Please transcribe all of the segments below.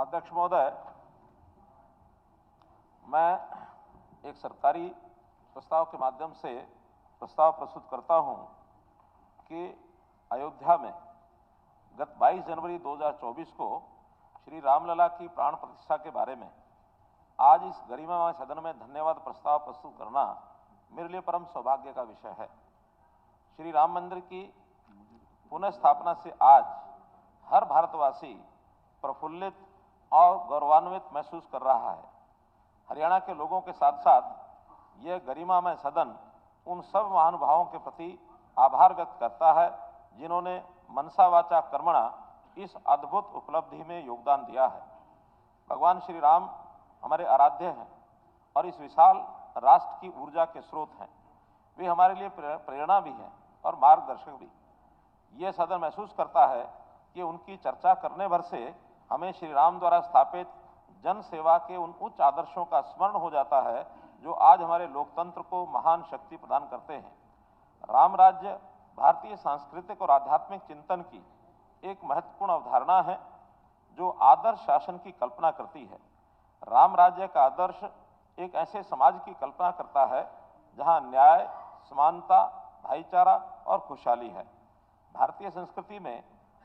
अध्यक्ष महोदय, मैं एक सरकारी प्रस्ताव के माध्यम से प्रस्ताव प्रस्तुत करता हूं कि अयोध्या में गत 22 जनवरी 2024 को श्री रामलला की प्राण प्रतिष्ठा के बारे में आज इस गरिमामय सदन में धन्यवाद प्रस्ताव प्रस्तुत करना मेरे लिए परम सौभाग्य का विषय है। श्री राम मंदिर की पुनः स्थापना से आज हर भारतवासी प्रफुल्लित और गौरवान्वित महसूस कर रहा है। हरियाणा के लोगों के साथ साथ यह गरिमामय सदन उन सब महानुभावों के प्रति आभार व्यक्त करता है जिन्होंने मनसा वाचा कर्मणा इस अद्भुत उपलब्धि में योगदान दिया है। भगवान श्री राम हमारे आराध्य हैं और इस विशाल राष्ट्र की ऊर्जा के स्रोत हैं। वे हमारे लिए प्रेरणा भी हैं और मार्गदर्शक भी। ये सदन महसूस करता है कि उनकी चर्चा करने भर से हमें श्री राम द्वारा स्थापित जन सेवा के उन उच्च आदर्शों का स्मरण हो जाता है जो आज हमारे लोकतंत्र को महान शक्ति प्रदान करते हैं। राम राज्य भारतीय सांस्कृतिक और आध्यात्मिक चिंतन की एक महत्वपूर्ण अवधारणा है जो आदर्श शासन की कल्पना करती है। राम राज्य का आदर्श एक ऐसे समाज की कल्पना करता है जहां न्याय, समानता, भाईचारा और खुशहाली है। भारतीय संस्कृति में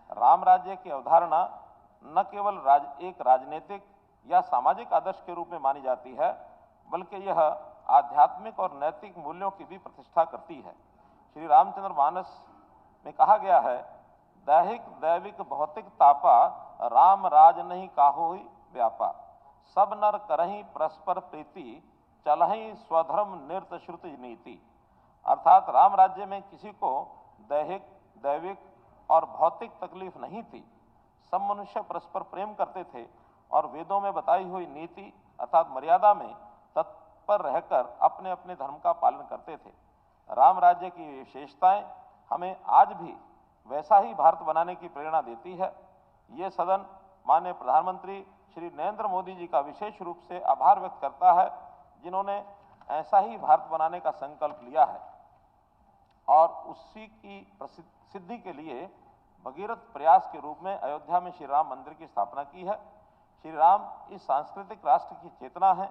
राम राज्य की अवधारणा न केवल एक राजनीतिक या सामाजिक आदर्श के रूप में मानी जाती है, बल्कि यह आध्यात्मिक और नैतिक मूल्यों की भी प्रतिष्ठा करती है। श्री रामचंद्र मानस में कहा गया है, दैहिक दैविक भौतिक तापा, राम राज नहीं काहो ही व्यापा, सब नर करही परस्पर प्रीति, चलहि स्वधर्म निर्त श्रुति नीति। अर्थात राम राज्य में किसी को दैहिक दैविक और भौतिक तकलीफ नहीं थी। सब मनुष्य परस्पर प्रेम करते थे और वेदों में बताई हुई नीति अर्थात मर्यादा में तत्पर रहकर अपने अपने धर्म का पालन करते थे। राम राज्य की विशेषताएं हमें आज भी वैसा ही भारत बनाने की प्रेरणा देती है। ये सदन माननीय प्रधानमंत्री श्री नरेंद्र मोदी जी का विशेष रूप से आभार व्यक्त करता है जिन्होंने ऐसा ही भारत बनाने का संकल्प लिया है और उसी की सिद्धि के लिए भगीरथ प्रयास के रूप में अयोध्या में श्री राम मंदिर की स्थापना की है। श्री राम इस सांस्कृतिक राष्ट्र की चेतना है।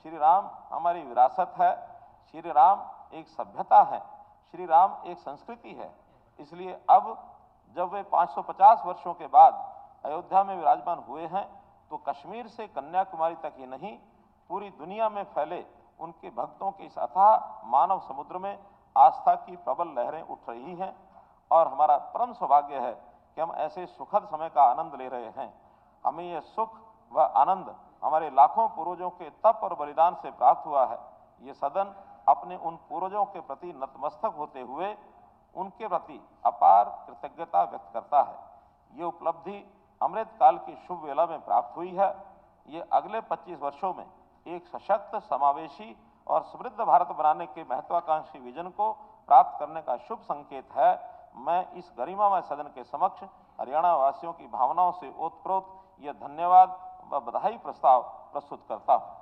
श्री राम हमारी विरासत है। श्री राम एक सभ्यता है। श्री राम एक संस्कृति है। इसलिए अब जब वे 550 वर्षों के बाद अयोध्या में विराजमान हुए हैं तो कश्मीर से कन्याकुमारी तक ही नहीं, पूरी दुनिया में फैले उनके भक्तों के इस अथाह मानव समुद्र में आस्था की प्रबल लहरें उठ रही हैं और हमारा परम सौभाग्य है कि हम ऐसे सुखद समय का आनंद ले रहे हैं। हमें यह सुख व आनंद हमारे लाखों पूर्वजों के तप और बलिदान से प्राप्त हुआ है। ये सदन अपने उन पूर्वजों के प्रति नतमस्तक होते हुए उनके प्रति अपार कृतज्ञता व्यक्त करता है। ये उपलब्धि अमृत काल की शुभ वेला में प्राप्त हुई है। ये अगले 25 वर्षों में एक सशक्त, समावेशी और समृद्ध भारत बनाने के महत्वाकांक्षी विजन को प्राप्त करने का शुभ संकेत है। मैं इस गरिमामय सदन के समक्ष हरियाणा वासियों की भावनाओं से ओतप्रोत यह धन्यवाद व बधाई प्रस्ताव प्रस्तुत करता हूं।